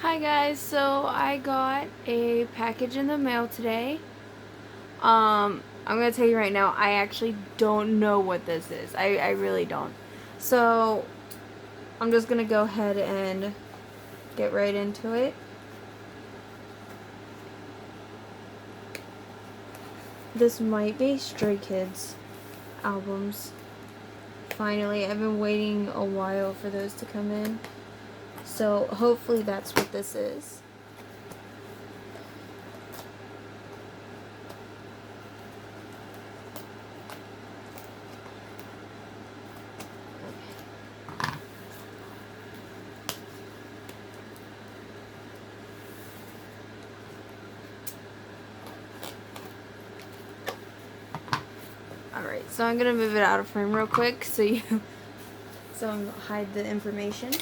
Hi guys, so I got a package in the mail today. I'm gonna tell you right now, I actually don't know what this is. I really don't. So I'm just gonna go ahead and get right into it. This might be Stray Kids albums. Finally, I've been waiting a while for those to come in. So hopefully that's what this is. Alright, so I'm gonna move it out of frame real quick so I don't hide the information.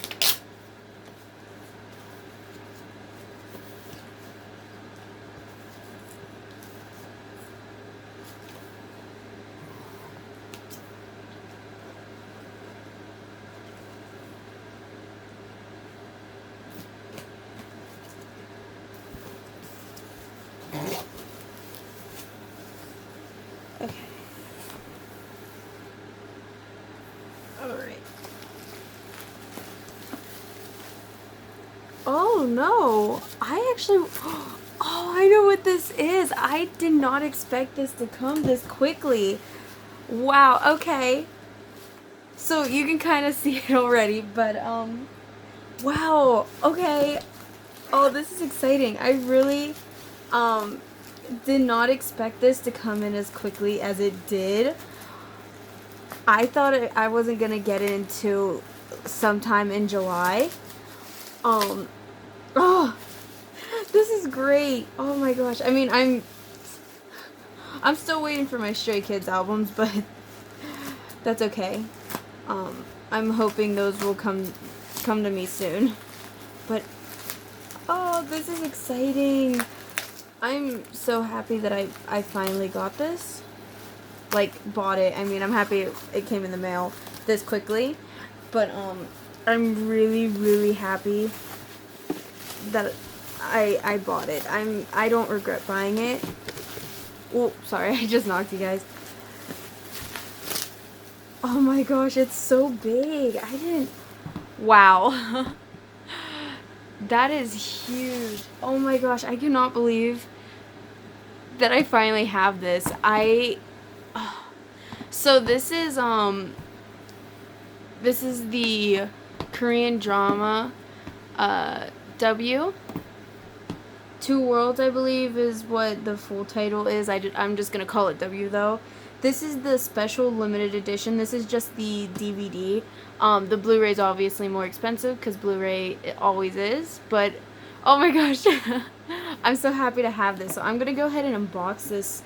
Okay. Alright. Oh no! I actually. Oh, I know what this is! I did not expect this to come this quickly. Wow, okay. So you can kind of see it already, but, wow, okay. Oh, this is exciting. I really, um, did not expect this to come in as quickly as it did. I thought I wasn't gonna get it until sometime in July. Um, oh, this is great. Oh my gosh. I mean, I'm still waiting for my Stray Kids albums, but that's okay. I'm hoping those will come to me soon. But oh, this is exciting. I'm so happy that I finally got this. Like, bought it. I mean, I'm happy it came in the mail this quickly. But I'm really, really happy that I bought it. I don't regret buying it. Oh, sorry, I just knocked you guys. Oh my gosh, it's so big. I didn't. Wow. That is huge. Oh my gosh, I cannot believe that I finally have this. So this is the Korean drama W. Two Worlds, I believe, is what the full title is. I'm just gonna call it W though. This is the special limited edition. This is just the DVD. The Blu-ray is obviously more expensive because Blu-ray it always is. But oh my gosh, I'm so happy to have this. So I'm gonna go ahead and unbox this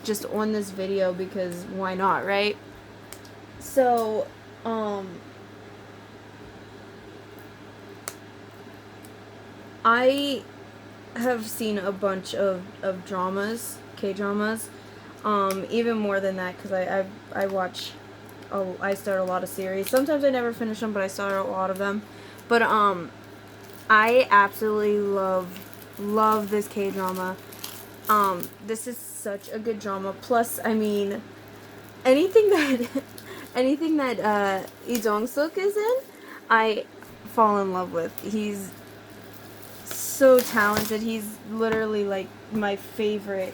just on this video because why not, right? So I have seen a bunch of dramas, K-dramas, even more than that because I watch, I start a lot of series. Sometimes I never finish them, but I start a lot of them. But I absolutely love this K-drama. This is such a good drama. Plus, I mean, anything that anything that Lee Jong Suk is in, I fall in love with. He's so talented. He's literally like my favorite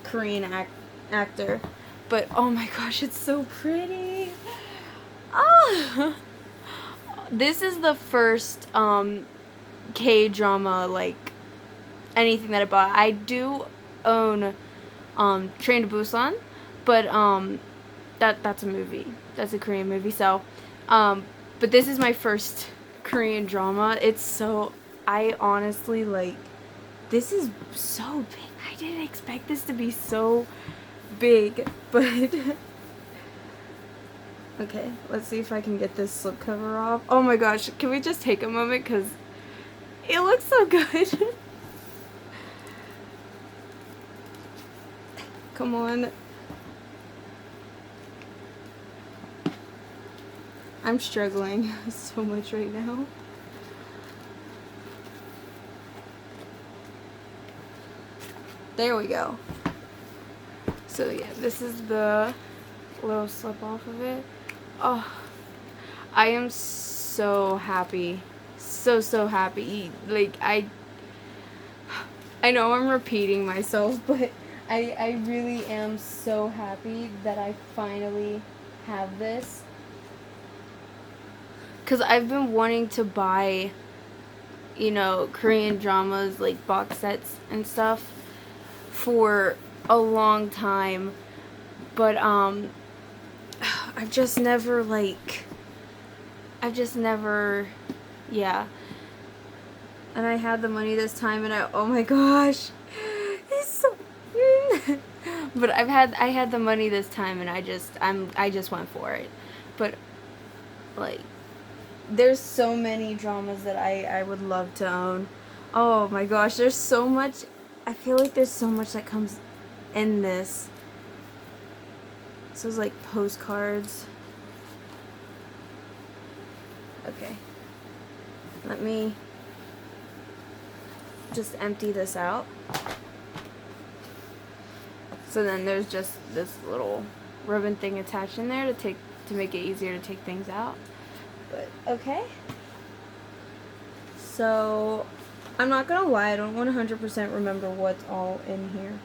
Korean actor. But oh my gosh, it's so pretty. Ah, this is the first K-drama like anything that I bought. I do own Train to Busan, but that's a movie. That's a Korean movie. So, but this is my first Korean drama. It's so I honestly like. This is so big. I didn't expect this to be so big, but okay. Let's see if I can get this slipcover off. Oh my gosh! Can we just take a moment because it looks so good. Come on. I'm struggling so much right now. There we go. So yeah, this is the little slip off of it. Oh, I am so happy. So happy. Like, I know I'm repeating myself, but I really am so happy that I finally have this. Because I've been wanting to buy, you know, Korean dramas, like box sets and stuff, for a long time. But, I've just never, yeah. And I had the money this time, and oh my gosh, he's so but I had the money this time, and I just went for it. But like, there's so many dramas that I would love to own. Oh my gosh, there's so much. I feel like there's so much that comes in this. So it's like postcards. Okay, let me just empty this out. So then there's just this little ribbon thing attached in there to make it easier to take things out. But okay. So I'm not gonna lie, I don't 100% remember what's all in here.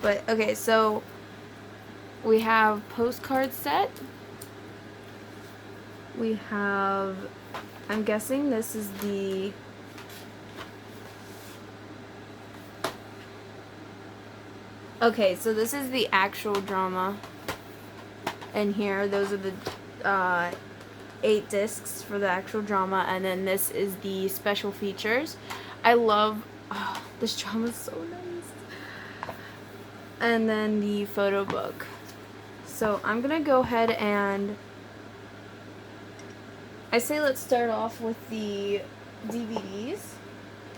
But okay, so we have postcard set. We have, I'm guessing this is the okay, so this is the actual drama in here. Those are the 8 discs for the actual drama, and then this is the special features. I love, this drama is so nice. And then the photo book. So I'm gonna go ahead and I say let's start off with the DVDs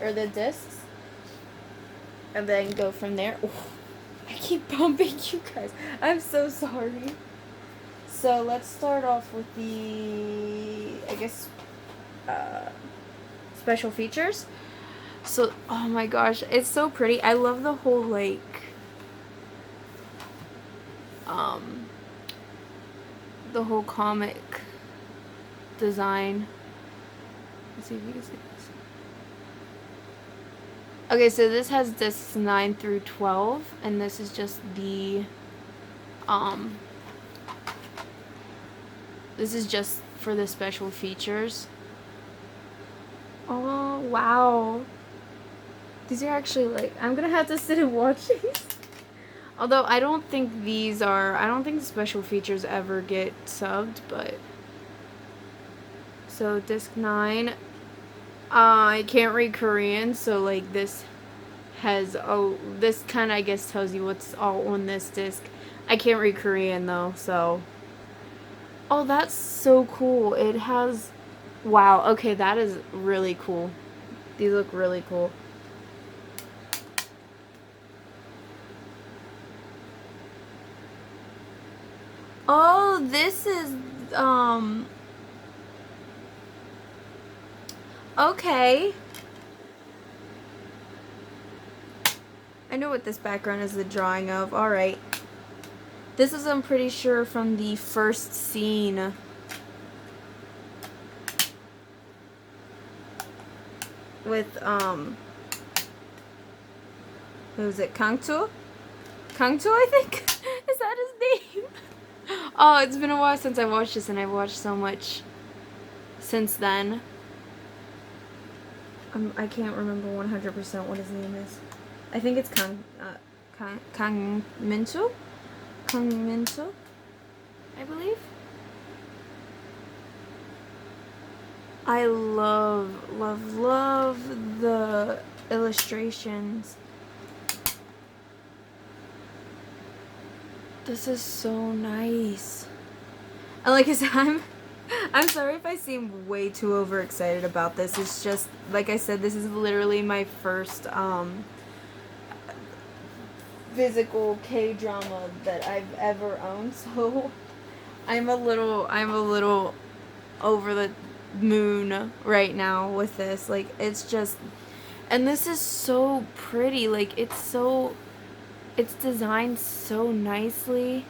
or the discs, and then go from there. Ooh, I keep bumping you guys. I'm so sorry. So let's start off with the, I guess, special features. So, oh my gosh, it's so pretty. I love the whole, like, the whole comic design. Let's see if you can see this. Okay, so this has discs 9 through 12, and this is just the, this is just for the special features. Oh, wow. These are actually, like, I'm gonna have to sit and watch these. Although I don't think I don't think the special features ever get subbed, but. So, disc 9. I can't read Korean, so, like, this has, this kind of, I guess, tells you what's all on this disc. I can't read Korean, though, so. Oh, that's so cool. It has, wow, okay, that is really cool. These look really cool. Oh, this is, okay. I know what this background is the drawing of. Alright. This is, I'm pretty sure, from the first scene. With, who is it? Kangtu? Kangtu, I think? Is that his name? Oh, it's been a while since I watched this, and I've watched so much since then. I can't remember 100% what his name is. I think it's Kang Min-soo? Kang Min-soo, I believe. I love the illustrations. This is so nice. And like I said, I'm sorry if I seem way too overexcited about this. It's just, like I said, this is literally my first physical K-drama that I've ever owned, so I'm a little over the moon right now with this. Like, it's just, And this is so pretty. Like, it's designed so nicely.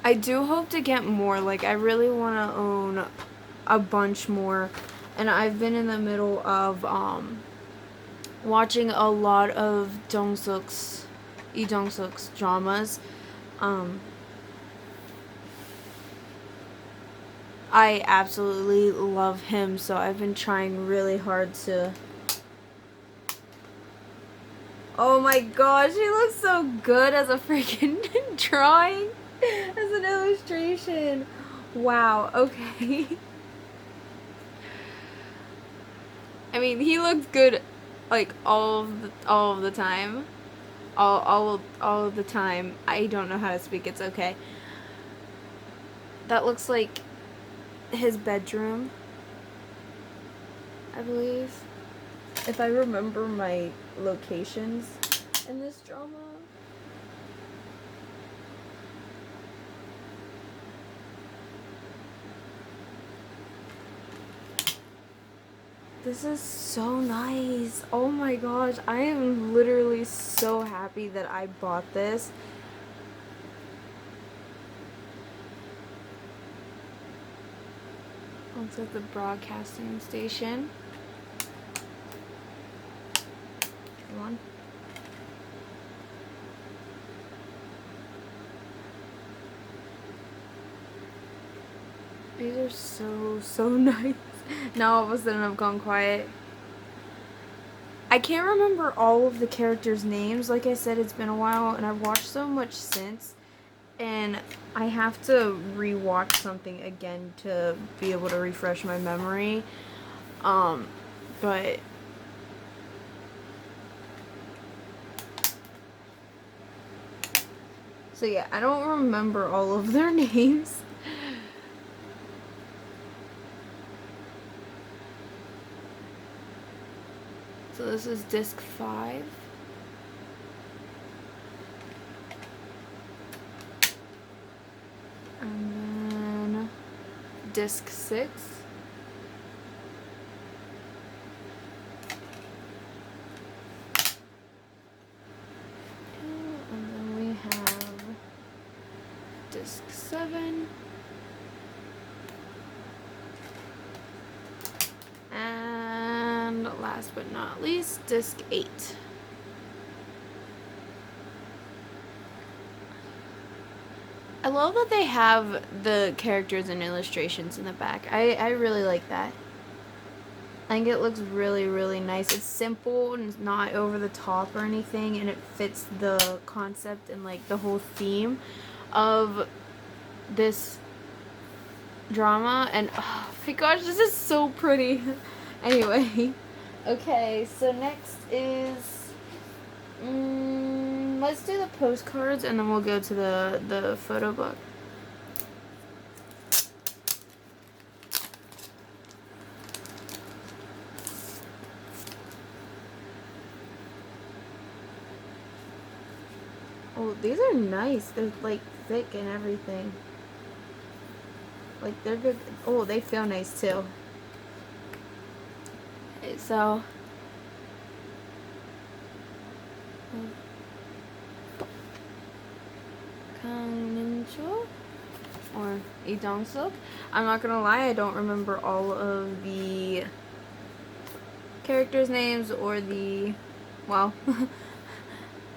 I do hope to get more. Like, I really want to own a bunch more. And I've been in the middle of watching a lot of Lee Jong Suk's dramas. I absolutely love him, so I've been trying really hard to... Oh my gosh, he looks so good as a freaking drawing, as an illustration. Wow, okay. I mean, he looks good, like, all of the time. All of the time. I don't know how to speak, it's okay. That looks like his bedroom, I believe, if I remember my locations in this drama. This is so nice. Oh my gosh, I am literally so happy that I bought this. Looks like the broadcasting station. Come on. These are so nice. Now all of a sudden I've gone quiet. I can't remember all of the characters' names. Like I said, it's been a while and I've watched so much since. And I have to rewatch something again to be able to refresh my memory. But so yeah, I don't remember all of their names. So this is disc 5. And then disc 6. And then we have disc 7. And last but not least, disc 8. I love that they have the characters and illustrations in the back. I really like that. I think it looks really, really nice. It's simple and it's not over the top or anything, and it fits the concept and like the whole theme of this drama. And oh my gosh, this is so pretty. Anyway, okay, so next is let's do the postcards and then we'll go to the photo book. Oh, these are nice. They're like thick and everything. Like they're good. Oh, they feel nice too. Okay, so or Lee Jong Suk. I'm not gonna lie, I don't remember all of the characters' names or the, well,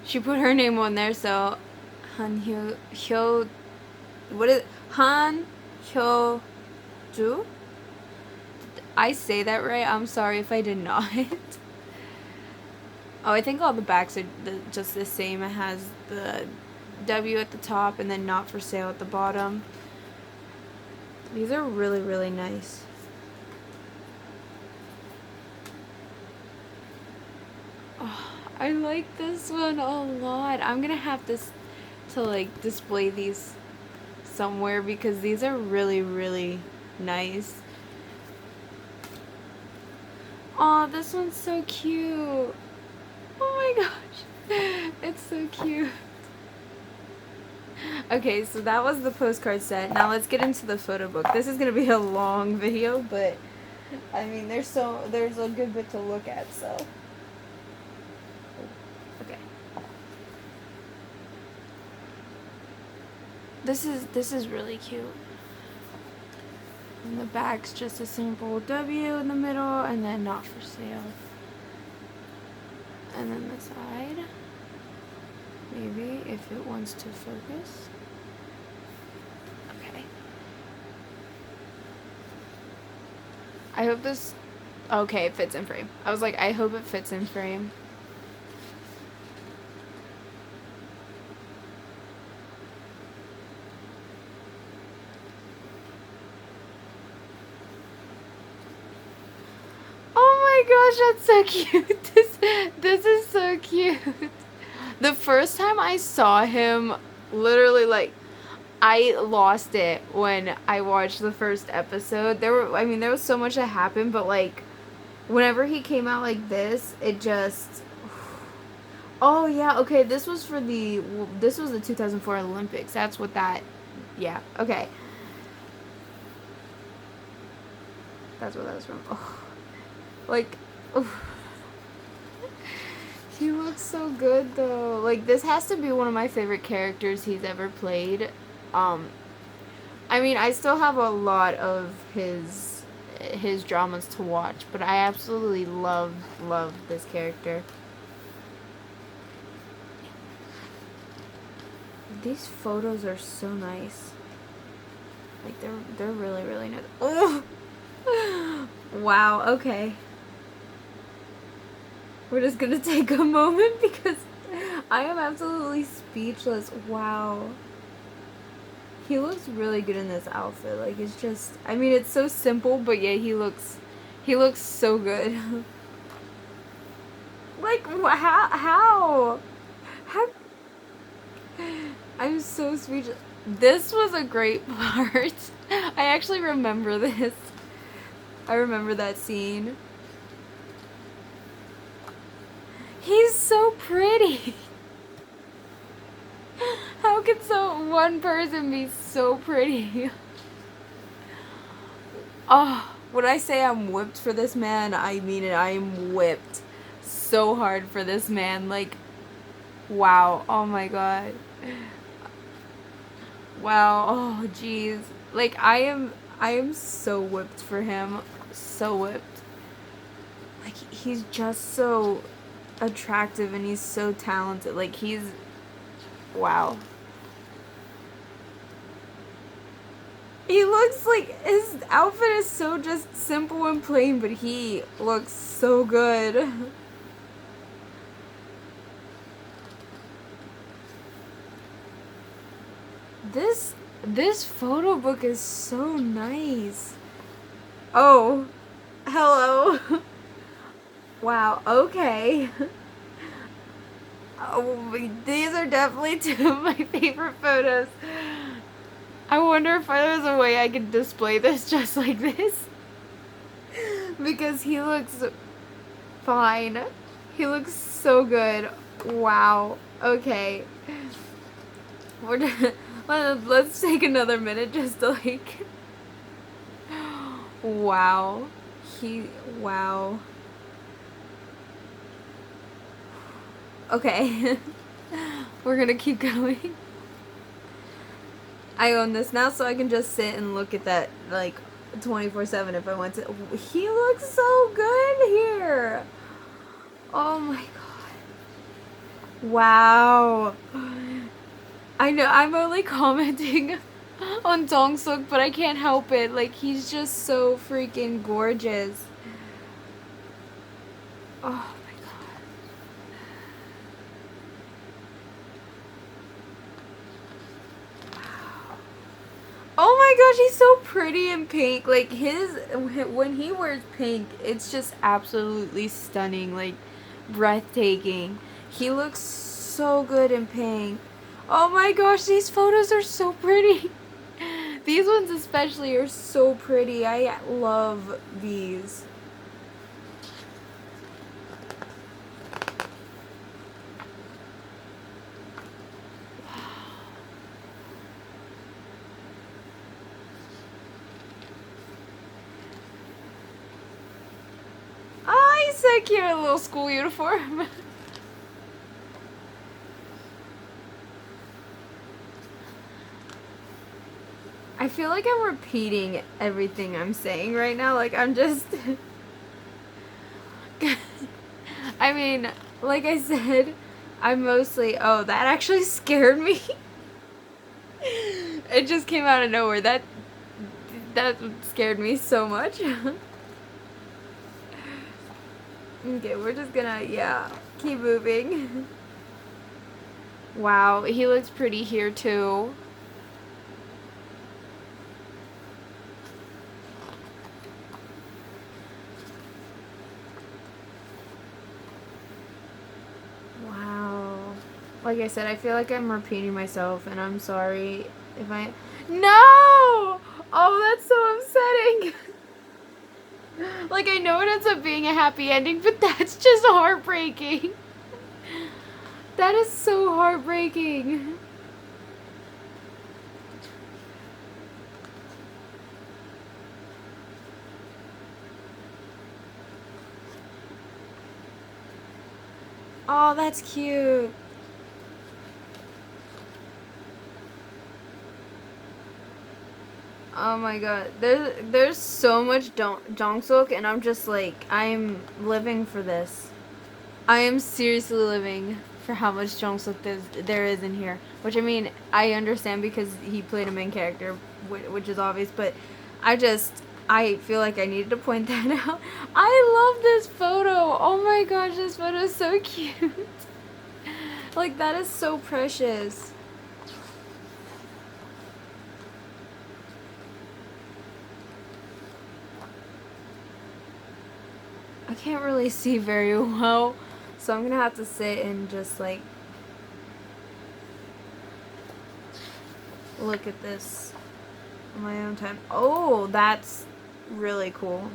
she put her name on there, so Han Hyo, what is it? Han Hyo Ju? Did I say that right? I'm sorry if I did not. Oh, I think all the backs are just the same. It has the W at the top and then not for sale at the bottom. These are really, really nice. Oh, I like this one a lot. I'm gonna have this to like display these somewhere because these are really, really nice. Oh, this one's so cute. Oh my gosh, it's so cute. Okay, so that was the postcard set. Now let's get into the photo book. This is going to be a long video, but I mean, there's a good bit to look at, so. Okay. This is really cute. And the back's just a simple W in the middle, and then not for sale. And then the side, maybe if it wants to focus. Okay. I hope this, okay, it fits in frame. I was like, I hope it fits in frame. Oh my gosh, that's so cute. This is so cute. The first time I saw him, literally, like, I lost it when I watched the first episode. There was so much that happened, but, like, whenever he came out like this, it just... Oh, yeah, okay, this was the 2004 Olympics. That's what that... Yeah, okay. That's what that was from. Oh. Like, oh. He looks so good, though. Like, this has to be one of my favorite characters he's ever played. I mean, I still have a lot of his dramas to watch, but I absolutely love this character. These photos are so nice. Like, they're really, really nice. Oh! Wow, okay. We're just gonna take a moment because I am absolutely speechless. Wow. He looks really good in this outfit. Like, it's just, I mean, it's so simple, but yeah, he looks so good. Like, how? I'm so speechless. This was a great part. I actually remember this. I remember that scene. He's so pretty. How can one person be so pretty? Oh, when I say I'm whipped for this man, I mean it. I am whipped so hard for this man. Like, wow. Oh my god. Wow. Oh, jeez. Like, I am so whipped for him. So whipped. Like, he's just so attractive and he's so talented. Like, he's... Wow. He looks like... His outfit is so just simple and plain, but he looks so good. This photo book is so nice. Oh. Hello. Wow, okay. Oh, these are definitely two of my favorite photos. I wonder if there was a way I could display this just like this. Because he looks fine. He looks so good. Wow. Okay. Let's take another minute just to like... Wow. Wow. Okay. We're gonna keep going. I own this now, so I can just sit and look at that, like, 24/7 if I want to. He looks so good here. Oh my god. Wow. I know, I'm only commenting on Jong Suk, but I can't help it. Like, he's just so freaking gorgeous. Oh. Oh my gosh, he's so pretty in pink. Like, when he wears pink, it's just absolutely stunning, like, breathtaking. He looks so good in pink. Oh my gosh, these photos are so pretty. These ones especially are so pretty. I love these. so cute, a little school uniform. I feel like I'm repeating everything I'm saying right now. Like, I'm just... I mean, like I said, I'm mostly... Oh, that actually scared me. It just came out of nowhere. That scared me so much. Okay, we're just gonna, yeah, keep moving. Wow, he looks pretty here too. Wow. Like I said, I feel like I'm repeating myself, and I'm sorry if I... No! Oh, that's so upsetting. Like, I know it ends up being a happy ending, but that's just heartbreaking. That is so heartbreaking. Oh, that's cute. Oh my god. There's so much Jong Suk, and I'm just like, I'm living for this. I am seriously living for how much Jong Suk there is in here. Which, I mean, I understand because he played a main character, which is obvious, but I feel like I needed to point that out. I love this photo. Oh my gosh, this photo is so cute. Like, that is so precious. I can't really see very well, so I'm gonna have to sit and just like look at this on my own time. Oh, that's really cool.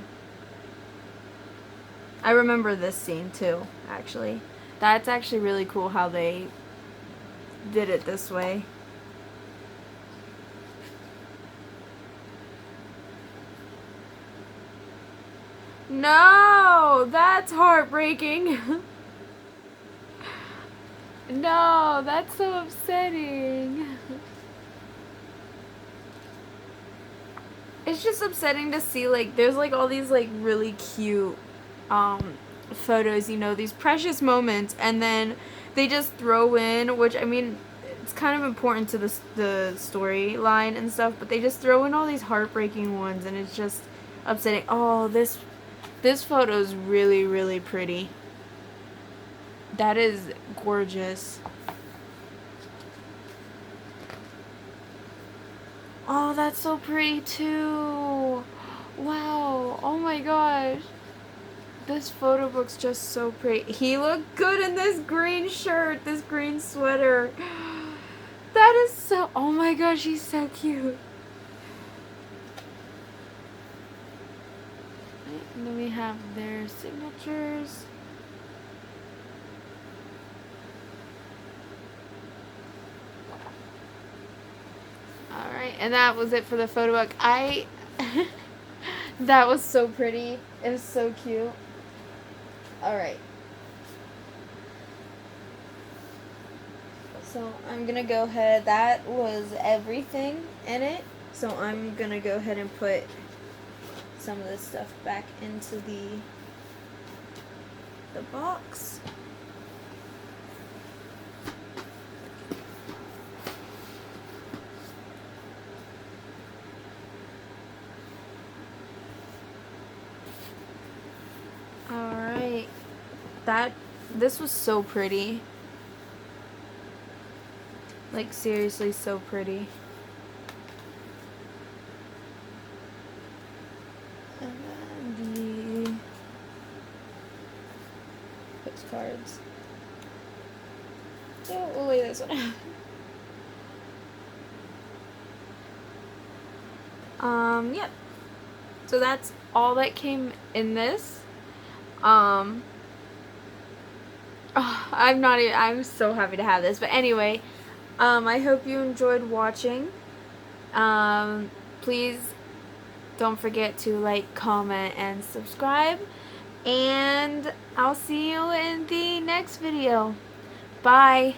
I remember this scene too, actually. That's actually really cool how they did it this way. No, that's heartbreaking. No, that's so upsetting. It's just upsetting to see, like, there's like all these like really cute photos, you know, these precious moments, and then they just throw in, which, I mean, it's kind of important to the storyline and stuff, but they just throw in all these heartbreaking ones, and it's just upsetting. Oh, this photo's really, really pretty. That is gorgeous. Oh, that's so pretty too. Wow. Oh my gosh. This photo book's just so pretty. He looked good in this green shirt, this green sweater. That is so... Oh my gosh, he's so cute. And then we have their signatures. Alright, and that was it for the photo book. That was so pretty. It was so cute. Alright. So I'm gonna go ahead. That was everything in it. So I'm gonna go ahead and put some of this stuff back into the box. Alright. This was so pretty. Like, seriously, so pretty. And then the postcards. So we'll lay this one out. Yep. So that's all that came in this. Oh, I'm so happy to have this. But anyway, I hope you enjoyed watching. Please don't forget to like, comment, and subscribe. And I'll see you in the next video. Bye.